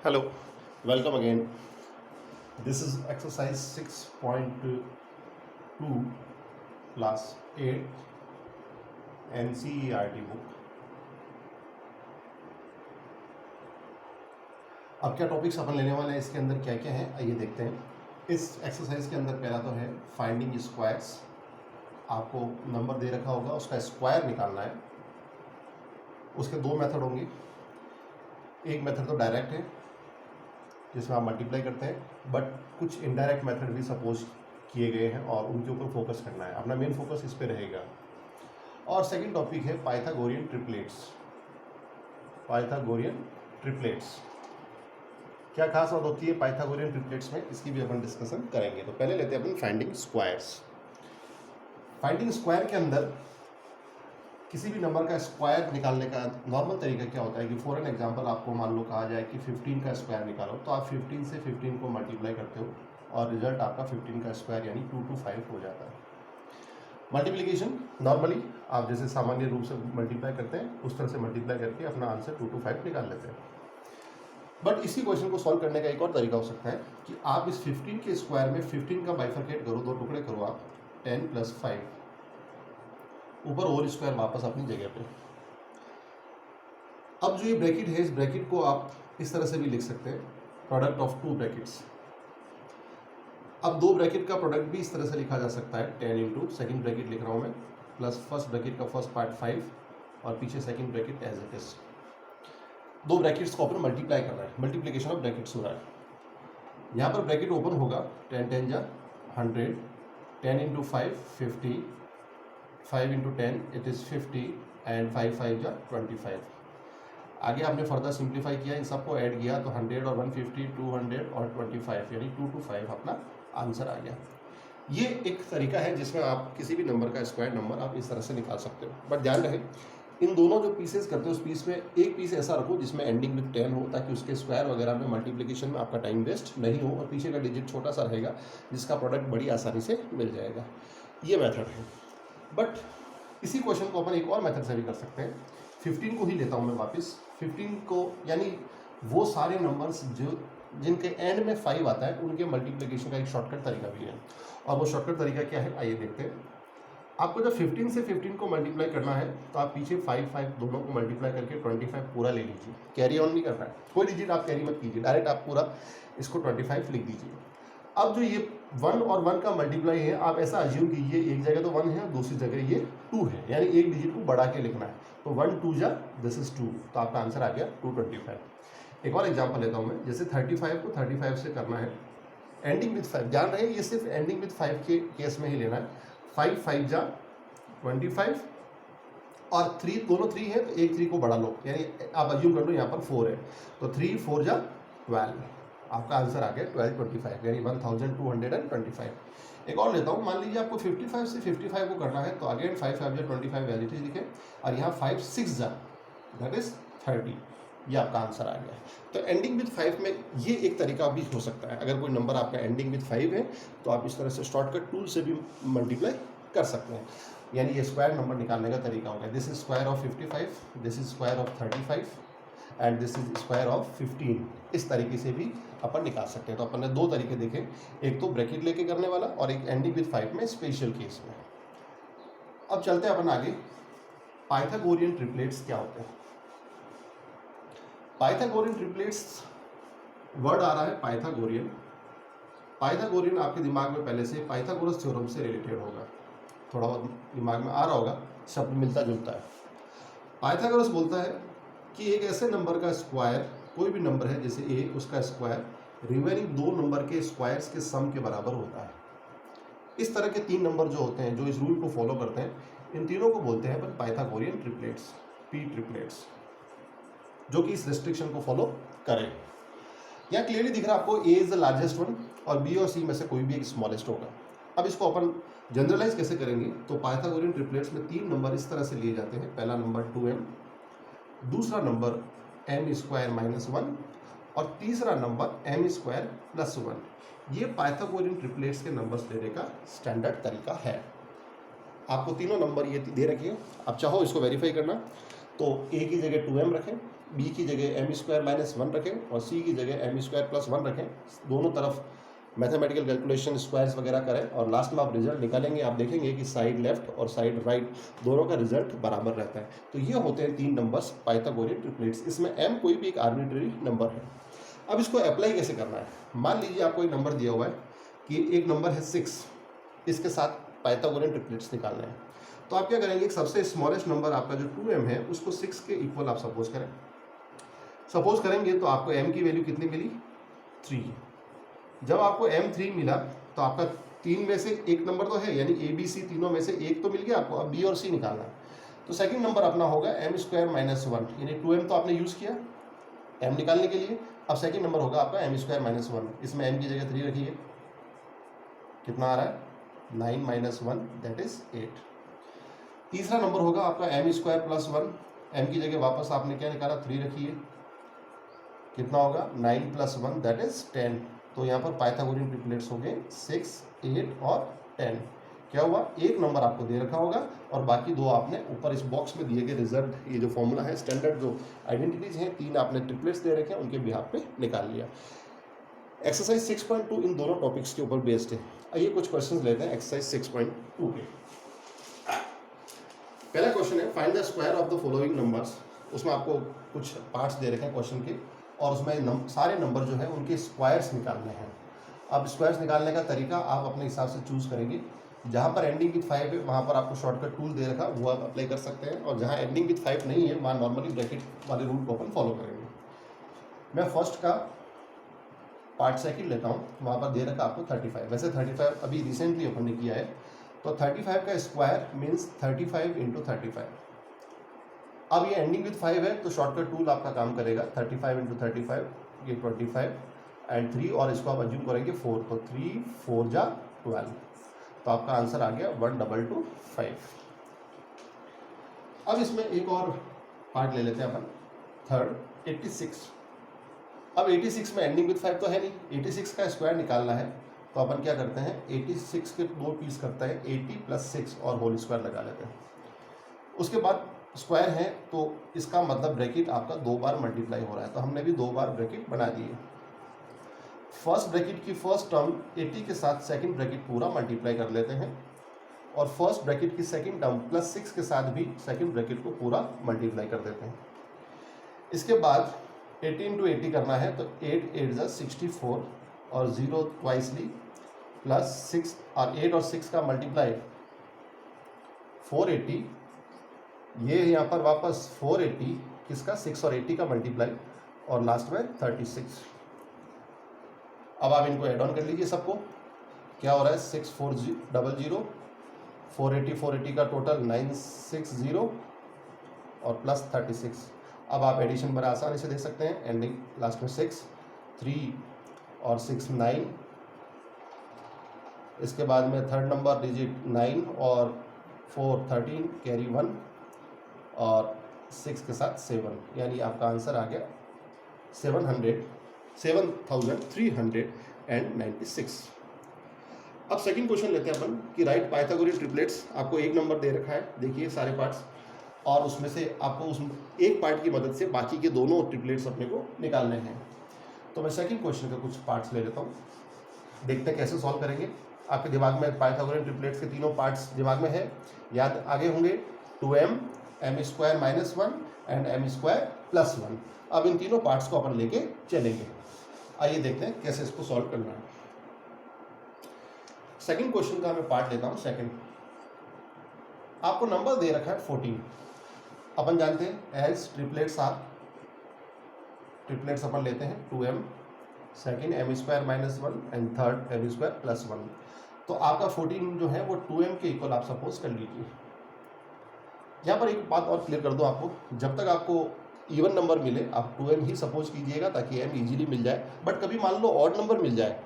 Hello, welcome again. This is exercise 6.2 class 8 NCERT book. अब क्या topics अपन लेने वाले हैं, इसके अंदर क्या क्या है आइए देखते हैं। इस एक्सरसाइज के अंदर पहला तो है फाइंडिंग स्क्वायर्स। आपको नंबर दे रखा होगा, उसका स्क्वायर निकालना है। उसके दो मेथड होंगे। एक मेथड तो डायरेक्ट है जिसमें आप मल्टीप्लाई करते हैं, बट कुछ इनडायरेक्ट मेथड भी सपोज किए गए हैं और उनके ऊपर फोकस करना है। अपना मेन फोकस इस पे रहेगा। और सेकंड टॉपिक है पाइथागोरियन ट्रिपलेट्स। पाइथागोरियन ट्रिपलेट्स क्या खास बात होती है पाइथागोरियन ट्रिपलेट्स में, इसकी भी अपन डिस्कशन करेंगे। तो पहले लेते हैं अपन फाइंडिंग स्क्वायर्स। फाइंडिंग स्क्वायर के अंदर किसी भी नंबर का स्क्वायर निकालने का नॉर्मल तरीका क्या होता है कि फॉर एन एग्जांपल आपको मान लो कहा जाए कि 15 का स्क्वायर निकालो, तो आप 15 से 15 को मल्टीप्लाई करते हो और रिजल्ट आपका 15 का स्क्वायर यानी 225 हो जाता है। मल्टीप्लिकेशन नॉर्मली आप जैसे सामान्य रूप से मल्टीप्लाई करते हैं उस तरह से मल्टीप्लाई करके अपना आंसर 225 निकाल लेते हैं। बट इसी क्वेश्चन को सॉल्व करने का एक और तरीका हो सकता है कि आप इस 15 के स्क्वायर में 15 का बाइफरकेट करो, दो टुकड़े करो आप, 10 + 5 ऊपर होल स्क्वायर वापस अपनी जगह पे। अब जो ये ब्रैकेट है, इस ब्रैकेट को आप इस तरह से भी लिख सकते हैं, प्रोडक्ट ऑफ टू ब्रैकेट्स। अब दो ब्रैकेट का प्रोडक्ट भी इस तरह से लिखा जा सकता है, 10 इंटू सेकेंड ब्रैकेट लिख रहा हूँ मैं, प्लस फर्स्ट ब्रैकेट का फर्स्ट पार्ट 5 और पीछे second bracket as it is. दो ब्रैकेट्स को अपन मल्टीप्लाई कर रहा है, मल्टीप्लिकेशन ऑफ ब्रैकेट्स हो रहा है। यहाँ पर ब्रैकेट ओपन होगा, 10 10 जा 100, 10 into 5 50, 5 into 10 it is 50 and 5 5 जा 25। आगे आपने फर्दर सिंप्लीफाई किया, इन सबको ऐड किया तो 100 और 150 200 और 25 यानी 225 अपना आंसर आ गया। ये एक तरीका है जिसमें आप किसी भी नंबर का स्क्वायर नंबर आप इस तरह से निकाल सकते हो। बट ध्यान रहे, इन दोनों जो पीसेस करते हो उस पीस में एक पीस ऐसा रखो जिसमें एंडिंग विथ 10 हो, ताकि उसके स्क्वायर वगैरह में मल्टीप्लिकेशन में आपका टाइम वेस्ट नहीं हो, और पीछे का डिजिट छोटा सा रहेगा जिसका प्रोडक्ट बड़ी आसानी से मिल जाएगा। ये मेथड है। बट इसी क्वेश्चन को अपन एक और मेथड से भी कर सकते हैं। 15 को ही लेता हूँ मैं वापस, 15 को यानी वो सारे नंबर्स जो जिनके एंड में 5 आता है उनके मल्टीप्लिकेशन का एक शॉर्टकट तरीका भी है। और वो शॉर्टकट तरीका क्या है आइए देखते हैं। आपको जब 15 से 15 को मल्टीप्लाई करना है तो आप पीछे 5 5 दोनों को मल्टीप्लाई करके 25 पूरा ले लीजिए। कैरी ऑन नहीं करना है, कोई डिजिट आप कैरी मत कीजिए, डायरेक्ट आप पूरा इसको 25 लिख दीजिए। अब जो ये 1 और 1 का मल्टीप्लाई है, आप ऐसा अज्यूम कीजिए एक जगह तो 1 है और दूसरी जगह ये 2 है, यानी एक डिजिट को बढ़ा के लिखना है। तो 1 2 जा दिस इज 2, तो आपका आंसर आ गया 225। एक और एग्जांपल लेता हूँ मैं, जैसे 35 को 35 से करना है एंडिंग विथ 5। ध्यान रहे ये सिर्फ एंडिंग विथ 5 के केस में ही लेना है। 5 5 जा 25 और 3 दोनों 3 है तो एक 3 को बढ़ा लो, यानी आप अज्यूम कर लो यहाँ पर 4 है तो 3 4 जा 12, आपका आंसर आ गया 1225 यानी 1225। एक और लेता हूँ, मान लीजिए आपको 55 से 55 को करना है तो अगेन 5 5 जा 25 एज इट इज लिखे और यहाँ 5 6 जा दैट इज 30, ये आपका आंसर आ गया। तो एंडिंग विथ 5 में ये एक तरीका भी हो सकता है। अगर कोई नंबर आपका एंडिंग विथ 5 है तो आप इस तरह से शॉर्टकट टूल से भी मल्टीप्लाई कर सकते हैं, यानी ये स्क्वायर नंबर निकालने का तरीका होगा। This is square of 55, this is square of 35 and this is square of 15। इस तरीके से भी अपन निकाल सकते हैं। तो अपन ने दो तरीके देखे, एक तो ब्रैकेट लेके करने वाला और एक एंडिंग विथ 5 में स्पेशल केस में। अब चलते हैं अपन आगे, पाइथागोरियन ट्रिपलेट्स क्या होते हैं। पाइथागोरियन ट्रिपलेट्स वर्ड आ रहा है पाइथागोरियन। पाइथागोरियन आपके दिमाग में पहले से पाइथागोरस थ्योरम से रिलेटेड होगा, थोड़ा बहुत दिमाग में आ रहा होगा, शब्द मिलता जुलता है। पाइथागोरस बोलता है कि एक ऐसे नंबर का स्क्वायर, कोई भी नंबर है जैसे ए, उसका स्क्वायर रिमेनिंग दो नंबर के स्क्वायर्स के सम के बराबर होता है। इस तरह के 3 नंबर जो होते हैं जो इस रूल को फॉलो करते हैं, इन तीनों को बोलते हैं पाइथागोरियन ट्रिपलेट्स, पी ट्रिपलेट्स, जो कि इस रेस्ट्रिक्शन को फॉलो करें। यहाँ क्लियरली दिख रहा है आपको ए इज द लार्जेस्ट वन और बी और सी में से कोई भी एक स्मॉलेस्ट होगा। अब इसको अपन जनरलाइज कैसे करेंगे, तो पाइथागोरियन ट्रिपलेट्स में 3 नंबर इस तरह से लिए जाते हैं। पहला नंबर 2m, दूसरा नंबर m² - 1 और तीसरा नंबर m² + 1। ये पाइथागोरियन ट्रिपलेट्स के नंबर्स लेने का स्टैंडर्ड तरीका है। आपको तीनों नंबर ये दे रखिए, आप चाहो इसको वेरीफाई करना तो a की जगह 2m रखें, बी की जगह एम स्क्वायर माइनस 1 रखें और सी की जगह एम स्क्वायर प्लस 1 रखें, दोनों तरफ मैथमेटिकल कैलकुलेशन स्क्वायर्स वगैरह करें और लास्ट में आप रिजल्ट निकालेंगे, आप देखेंगे कि साइड लेफ्ट और साइड राइट दोनों का रिजल्ट बराबर रहता है। तो ये होते हैं 3 नंबर्स पाइथागोरियन ट्रिपलेट्स। इसमें m कोई भी एक आर्बिट्रेरी नंबर है। अब इसको अप्लाई कैसे करना है? मान लीजिए आपको एक नंबर दिया हुआ है कि एक नंबर है 6, इसके साथ पाइथागोरियन ट्रिपलेट्स निकालना है। तो आप क्या करेंगे, एक सबसे स्मॉलेस्ट नंबर आपका जो 2m है उसको 6 के इक्वल आप सपोज करें। सपोज करेंगे तो आपको m की वैल्यू कितनी मिली? 3। जब आपको m3 मिला तो आपका 3 में से एक नंबर तो है, यानी a b c तीनों में से एक तो मिल गया आपको। अब b और c निकालना है। तो सेकंड नंबर अपना होगा m स्क्वायर माइनस 1, यानी 2m तो आपने यूज़ किया m निकालने के लिए। अब सेकंड नंबर होगा आपका m स्क्वायर माइनस 1, इसमें m की जगह 3 रखिए, कितना आ रहा है? 9 माइनस 1 दैट इज 8। तीसरा नंबर होगा आपका m स्क्वायर प्लस 1, m की जगह वापस आपने क्या निकाला? 3 रखिए, कितना होगा? 9 प्लस 1 दैट इज 10। तो यहाँ पर पाइथागोरियन ट्रिपलेट्स हो गए 6, 8 और 10। क्या हुआ? एक नंबर आपको दे रखा होगा और बाकी दो आपने ऊपर इस बॉक्स में दिए गए रिजल्ट, ये जो फॉर्मूला है स्टैंडर्ड जो आइडेंटिटीज हैं, 3 आपने ट्रिपलेट्स दे रखे हैं, उनके बिहाफ पे निकाल लिया। एक्सरसाइज 6.2 इन दोनों टॉपिक्स के ऊपर बेस्ड है। आइए कुछ क्वेश्चंस लेते हैं एक्सरसाइज 6.2 के। पहला क्वेश्चन है find the square of the following numbers. उसमें आपको कुछ पार्ट्स दे रखे हैं क्वेश्चन के और उसमें सारे नंबर जो है उनके स्क्वायर्स निकालने हैं। अब स्क्वायर्स निकालने का तरीका आप अपने हिसाब से चूज़ करेंगे। जहाँ पर एंडिंग विथ 5 है वहाँ पर आपको शॉर्टकट टूल दे रखा, वो आप अप्लाई कर सकते हैं, और जहाँ एंडिंग विथ 5 नहीं है वहाँ नॉर्मली ब्रैकेट वाले रूल को अपन फॉलो करेंगे। मैं फर्स्ट का पार्ट सेकंड लेता हूँ, वहाँ पर दे रखा आपको 35। वैसे 35 अभी रिसेंटली अपन ने किया है, तो 35 का स्क्वायर मीन्स 35 इंटू 35। अब ये एंडिंग विथ 5 है तो शॉर्टकट टूल आपका काम करेगा। 35 इंटू 35 ये 25 एंड 3, और इसको आप अज्यूम करेंगे 4, तो 3 4 जा 12, तो आपका आंसर आ गया 1225। अब इसमें एक और पार्ट ले लेते हैं अपन, थर्ड 86। अब 86 में एंडिंग विथ 5 तो है नहीं, 86 का स्क्वायर निकालना है, तो अपन क्या करते हैं 86 के 2 पीस करते हैं, 80 प्लस 6 और होल स्क्वायर लगा लेते हैं। उसके बाद स्क्वायर है तो इसका मतलब ब्रैकेट आपका 2 बार मल्टीप्लाई हो रहा है, तो हमने भी 2 बार ब्रैकेट बना दिए। फर्स्ट ब्रैकेट की फर्स्ट टर्म 80 के साथ सेकंड ब्रैकेट पूरा मल्टीप्लाई कर लेते हैं, और फर्स्ट ब्रैकेट की सेकंड टर्म प्लस 6 के साथ भी सेकंड ब्रैकेट को पूरा मल्टीप्लाई कर देते हैं। इसके बाद 80 इंटू 80 करना है, तो 8 8 जा 64 और 0 ट्वाइसली प्लस 6, और 8 और 6 का मल्टीप्लाई 480, ये यहाँ पर वापस 480 किसका 6 और 80 का मल्टीप्लाई, और लास्ट में 36। अब आप इनको ऐड ऑन कर लीजिए सबको, क्या हो रहा है 6400, 480 का टोटल 960 और प्लस 36। अब आप एडिशन बड़े आसानी से देख सकते हैं, एंडिंग लास्ट में 6, 3 और 6 9, इसके बाद में थर्ड नंबर डिजिट 9 और 4 13, कैरी 1 और 6 के साथ 7, यानी आपका आंसर आ गया 7396। अब सेकंड क्वेश्चन लेते हैं अपन कि राइट पाइथागोरियन ट्रिपलेट्स। आपको एक नंबर दे रखा है, देखिए सारे पार्ट्स, और उसमें से आपको उस एक पार्ट की मदद से बाकी के दोनों ट्रिपलेट्स अपने को निकालने हैं। तो मैं सेकंड क्वेश्चन का कुछ पार्ट्स ले लेता हूँ, देखते हैं कैसे सॉल्व करेंगे। आपके दिमाग में पाइथागोरियन ट्रिपलेट्स के तीनों पार्ट्स दिमाग में है, याद आगे होंगे 2m, m square minus 1 and m square plus 1। अब इन तीनों पार्ट्स को अपन लेके चलेंगे। आइए देखते हैं कैसे इसको सॉल्व करना है। सेकंड क्वेश्चन का मैं पार्ट लेता हूँ सेकंड। आपको नंबर दे रखा है 14। अपन जानते हैं एज ट्रिपलेट्स आर, ट्रिपलेट्स अपन लेते हैं 2m, second m square minus 1 and third m square plus 1। तो आपका 14 जो है वो 2m के इक्वल आप सपोज कर लीजिए। यहाँ पर एक बात और क्लियर कर दो आपको, जब तक आपको इवन नंबर मिले आप 2m ही सपोज कीजिएगा ताकि m इजीली मिल जाए। बट कभी मान लो ऑड नंबर मिल जाए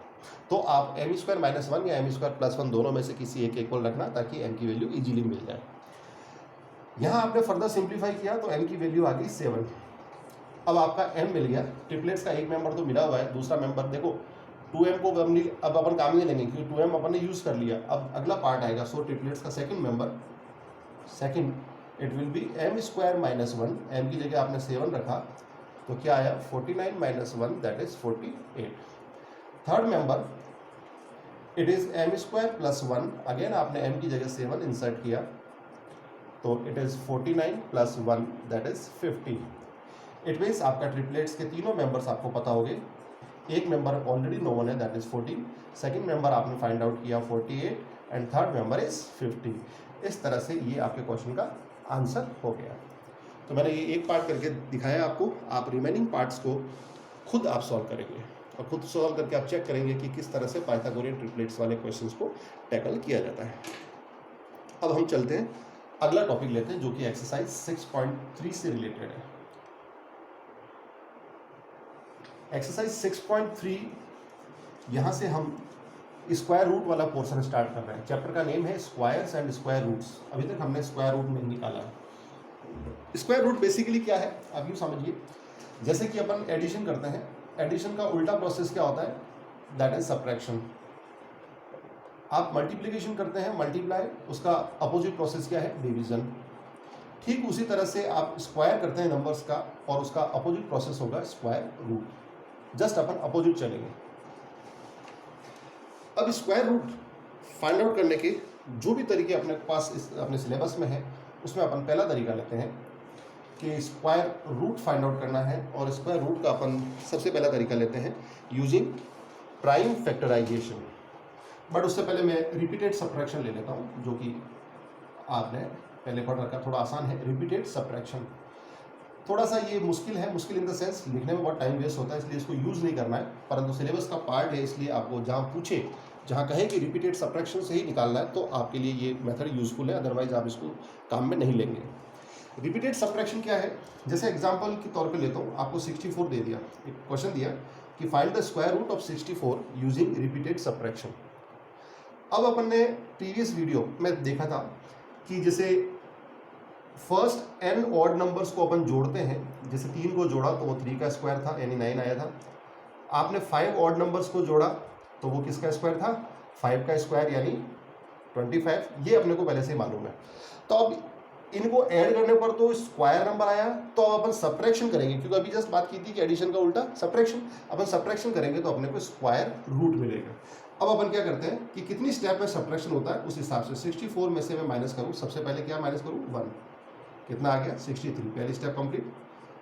तो आप m स्क्वायर माइनस 1 या m स्क्वायर प्लस 1 दोनों में से किसी एक इक्वल रखना ताकि m की वैल्यू इजीली मिल जाए। यहाँ आपने फर्दर सिंप्लीफाई किया तो m की वैल्यू आ गई 7। अब आपका m मिल गया, ट्रिपलेट्स का एक मेंबर तो मिला हुआ है, दूसरा मेंबर देखो 2m को अब अपन काम नहीं लेंगे क्योंकि 2m अपन ने यूज़ कर लिया। अब अगला पार्ट आएगा, सो ट्रिपलेट्स का second member, second it will be m square minus 1, m की जगह आपने 7 रखा, तो क्या आया 49 minus 1 that is 48। Third member it is m square plus 1, again आपने m की जगह 7 इंसर्ट किया तो it is 49 plus 1 that is 50। It means आपका ट्रिपलेट्स के तीनों मेंबर्स आपको पता हो गए। एक मेंबर ऑलरेडी नोन है दैट इज 14, सेकंड मेंबर आपने फाइंड आउट किया 48 एंड थर्ड मेंबर इज 50। इस तरह से ये आपके क्वेश्चन का आंसर हो गया। तो मैंने ये एक पार्ट करके दिखाया आपको, आप रिमेनिंग पार्ट्स को खुद आप सॉल्व करेंगे और खुद सॉल्व करके आप चेक करेंगे कि किस तरह से पाइथागोरियन ट्रिपलेट्स वाले क्वेश्चंस को टैकल किया जाता है। अब हम चलते हैं अगला टॉपिक लेते हैं जो कि एक्सरसाइज 6.3 से रिलेटेड है। एक्सरसाइज 6.3 यहाँ से हम स्क्वायर रूट वाला पोर्शन स्टार्ट कर रहे हैं। चैप्टर का नेम है स्क्वायर्स एंड स्क्वायर रूट्स। अभी तक हमने स्क्वायर रूट नहीं निकाला है। स्क्वायर रूट बेसिकली क्या है आप यूँ समझिए, जैसे कि अपन एडिशन करते हैं, एडिशन का उल्टा प्रोसेस क्या होता है दैट इज सब्ट्रैक्शन। आप मल्टीप्लिकेशन करते हैं मल्टीप्लाई, उसका अपोजिट प्रोसेस क्या है डिवीजन। ठीक उसी तरह से आप स्क्वायर करते हैं नंबर्स का और उसका अपोजिट प्रोसेस होगा स्क्वायर रूट। जस्ट अपन अपोजिट चलेंगे। अब स्क्वायर रूट फाइंड आउट करने के जो भी तरीके अपने पास अपने सिलेबस में है उसमें अपन पहला तरीका लेते हैं कि स्क्वायर रूट फाइंड आउट करना है। और स्क्वायर रूट का अपन सबसे पहला तरीका लेते हैं यूजिंग प्राइम फैक्टराइजेशन। बट उससे पहले मैं रिपीटेड सब्ट्रैक्शन ले लेता हूँ जो कि आपने पहले पढ़ रखा, थोड़ा आसान है। रिपीटेड सब्ट्रैक्शन थोड़ा सा ये मुश्किल है, मुश्किल इन द सेंस लिखने में बहुत टाइम वेस्ट होता है, इसलिए इसको यूज़ नहीं करना है, परंतु सिलेबस का पार्ट है इसलिए आपको जहाँ पूछे जहाँ कहे कि रिपीटेड सब्ट्रैक्शन से ही निकालना है तो आपके लिए ये मेथड यूजफुल है, अदरवाइज आप इसको काम में नहीं लेंगे। रिपीटेड सब्ट्रैक्शन क्या है, जैसे एग्जाम्पल के तौर पर लेता हूँ, आपको 64 दे दिया, एक क्वेश्चन दिया कि find the square root of 64 using repeated subtraction. अब अपन ने प्रीवियस वीडियो में देखा था कि जैसे फर्स्ट n ऑड नंबर्स को अपन जोड़ते हैं, जैसे 3 को जोड़ा तो वो 3 का स्क्वायर था यानी 9 आया था। आपने 5 ऑड नंबर्स को जोड़ा तो वो किसका स्क्वायर था 5 का स्क्वायर यानी 25। ये अपने को पहले से ही मालूम है। तो अब इनको ऐड करने पर तो स्क्वायर नंबर आया, तो अब अपन सब्ट्रैक्शन करेंगे क्योंकि अभी जस्ट बात की थी कि एडिशन का उल्टा सब्ट्रैक्शन। अपन सब्ट्रैक्शन करेंगे तो अपने को स्क्वायर रूट मिलेगा। अब अपन क्या करते हैं कि कितनी स्टेप में सब्ट्रैक्शन होता है उस हिसाब से 64 में से मैं माइनस करूँ, सबसे पहले क्या माइनस करूँ 1, कितना आ गया 63, पहली स्टेप कंप्लीट।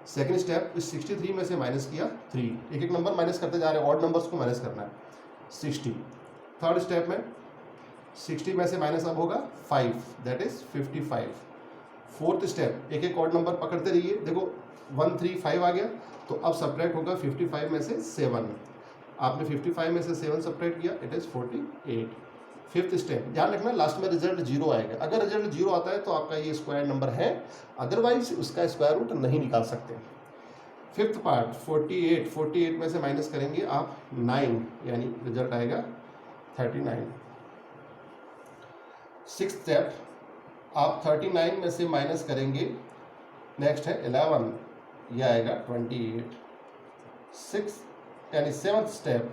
सेकंड स्टेप इस 63 में से माइनस किया 3, एक एक नंबर माइनस करते जा रहे हैं, ऑड नंबर्स को माइनस करना है 60। थर्ड स्टेप में 60 में से माइनस अब होगा 5 दैट इज 55। फोर्थ स्टेप एक एक ऑड नंबर पकड़ते रहिए, देखो 1 3 5 आ गया, तो अब सब्ट्रैक्ट होगा 55 में से 7। आपने 55 में से 7 सब्ट्रैक्ट किया इट इज़ 48। फिफ्थ स्टेप ध्यान रखना लास्ट में रिजल्ट 0 आएगा, अगर रिजल्ट 0 आता है तो आपका ये स्क्वायर नंबर है, अदरवाइज उसका स्क्वायर रूट नहीं निकाल सकते। फिफ्थ पार्ट 48 में से माइनस करेंगे आप 9 यानी रिजल्ट आएगा 39। सिक्स्थ स्टेप आप 39 में से माइनस करेंगे, नेक्स्ट है 11, ये आएगा 28। सिक्स यानी सेवन्थ स्टेप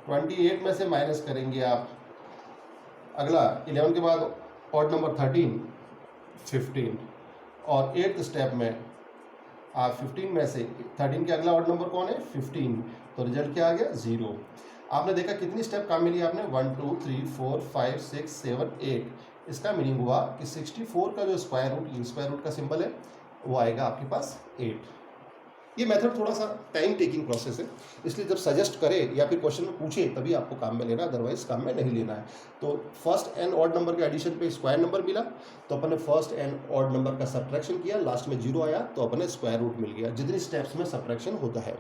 28 में से माइनस करेंगे आप, अगला 11 के बाद ऑड नंबर 13 15, और एट्थ स्टेप में आप 15 में से 13 के अगला ऑड नंबर कौन है 15, तो रिजल्ट क्या आ गया 0। आपने देखा कितनी स्टेप काम मिली आपने 1 2 3 4 5 6 7 8। इसका मीनिंग हुआ कि 64 का जो स्क्वायर रूट, ये स्क्वायर रूट का सिंबल है, वो आएगा आपके पास 8। ये मेथड थोड़ा सा टाइम टेकिंग प्रोसेस है, इसलिए जब सजेस्ट करे या फिर क्वेश्चन में पूछे तभी आपको काम में लेना, अदरवाइज काम में नहीं लेना है। तो फर्स्ट एंड ऑड नंबर के एडिशन पे स्क्वायर नंबर मिला तो अपन ने फर्स्ट एंड ऑड नंबर का सब्ट्रैक्शन किया, लास्ट में 0 आया तो अपन ने स्क्वायर रूट मिल गया, जितनी स्टेप्स में सब्ट्रैक्शन होता है।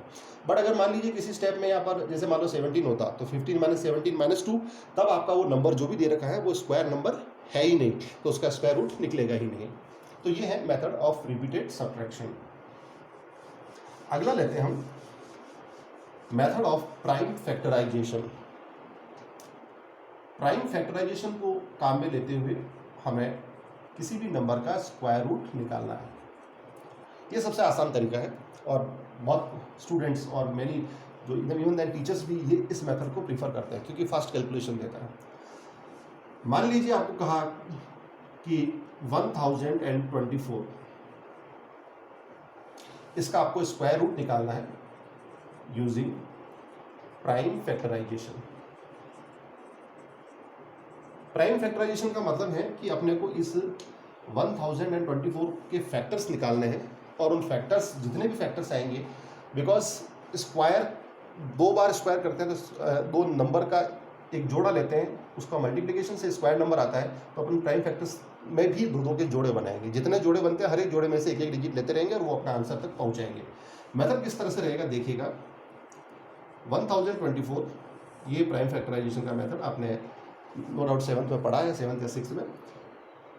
बट अगर मान लीजिए किसी स्टेप में यहाँ पर जैसे मान लो 17 होता तो 15 माइनस 17 माइनस 2, तब आपका वो नंबर जो भी दे रखा है वो स्क्वायर नंबर है ही नहीं, तो उसका स्क्वायर रूट निकलेगा ही नहीं। तो ये है मेथड ऑफ रिपीटेड सब्ट्रैक्शन। अगला लेते हैं हम method of prime factorization. Prime factorization को काम में लेते हुए हमें किसी भी नंबर का स्क्वायर रूट निकालना है। ये सबसे आसान तरीका है और बहुत स्टूडेंट्स और मेनी जो इवन दैन टीचर्स भी ये इस मेथड को प्रीफर करते हैं क्योंकि फास्ट कैलकुलेशन देता है। मान लीजिए आपको कहा कि 1024, इसका आपको स्क्वायर रूट निकालना है using prime factorization. Prime factorization का मतलब है कि अपने को इस 1024 के फैक्टर्स निकालने हैं, और उन फैक्टर्स जितने भी फैक्टर्स आएंगे, बिकॉज स्क्वायर दो बार स्क्वायर करते हैं तो दो नंबर का एक जोड़ा लेते हैं, उसका मल्टीप्लिकेशन से स्क्वायर नंबर आता है, तो अपन प्राइम फैक्टर्स में भी दो दो के जोड़े बनाएंगे। जितने जोड़े बनते हैं हर एक जोड़े में से एक एक डिजिट लेते रहेंगे और वो अपना आंसर तक पहुंचाएंगे। मेथड किस तरह से रहेगा देखिएगा। 1024 ये प्राइम फैक्टराइजेशन का मेथड आपने नो डाउट 7th में पढ़ा है, 7th या 6th में।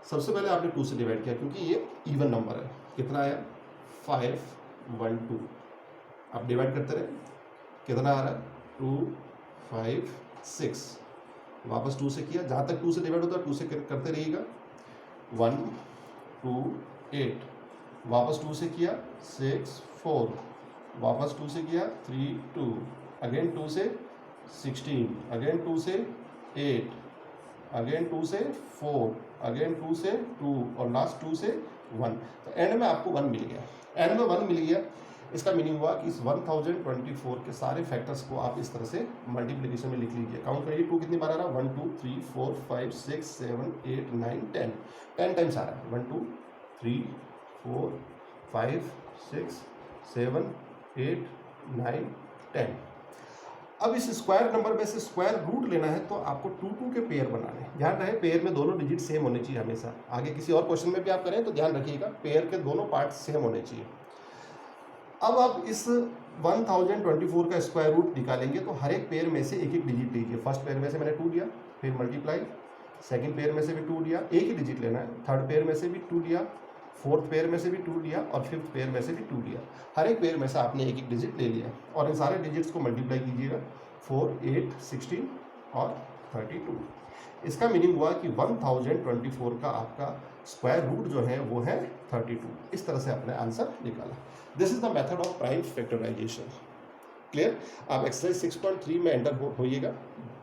सबसे पहले आपने 2 से डिवाइड किया क्योंकि ये इवन नंबर है। कितना आया 5 1 2, आप डिवाइड करते रहे, कितना आ रहा है 2 5 6, वापस 2 से किया, जहाँ तक 2 से डिवाइड होता है 2 से करते रहिएगा। 1 2 8, वापस 2 से किया 6 4, वापस 2 से किया 3 2, अगेन 2 से 16, अगेन 2 से 8, अगेन 2 से 4, अगेन 2 से 2 और लास्ट 2 से 1। तो एंड में आपको 1 मिल गया। एंड में 1 मिल गया, इसका मीनिंग हुआ कि इस 1024 के सारे फैक्टर्स को आप इस तरह से मल्टीप्लिकेशन में लिख लीजिए। काउंट करिए 2 कितनी बार आ रहा है 1 2 3 4 5 6 7 8 9 10, 10 टाइम्स आ रहा है। 1 2 3 4 5 6 7 8 9 10। अब इस स्क्वायर नंबर में से स्क्वायर रूट लेना है तो आपको 2 2 के पेयर बनाने हैं। ध्यान रहे पेयर में दोनों डिजिट सेम होने चाहिए हमेशा। आगे किसी और क्वेश्चन में भी आप करें तो ध्यान रखिएगा पेयर के दोनों पार्ट सेम होने चाहिए। अब आप इस 1024 का स्क्वायर रूट निकालेंगे तो हर एक पेयर में से एक एक डिजिट लीजिए। फर्स्ट पेयर में से मैंने 2 लिया, फिर मल्टीप्लाई, सेकंड पेयर में से भी 2 लिया, एक ही डिजिट लेना है। थर्ड पेयर में से भी 2 लिया, फोर्थ पेयर में से भी 2 लिया और फिफ्थ पेयर में से भी 2 लिया। हर एक पेयर में से आपने एक एक डिजिट ले लिया और इन सारे डिजिट्स को मल्टीप्लाई कीजिएगा 4 8 16 और 32। इसका मीनिंग हुआ कि 1024 का आपका स्क्वायर रूट जो है वो है 32। इस तरह से आपने आंसर निकाला। This is the method of prime factorization. Clear? आप एक्सरसाइज 6.3 में एंटर होइएगा।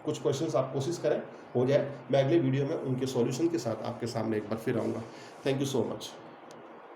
कुछ क्वेश्चंस आप कोशिश करें हो जाए। मैं अगले वीडियो में उनके सॉल्यूशन के साथ आपके सामने एक बार फिर आऊँगा। Thank you so much.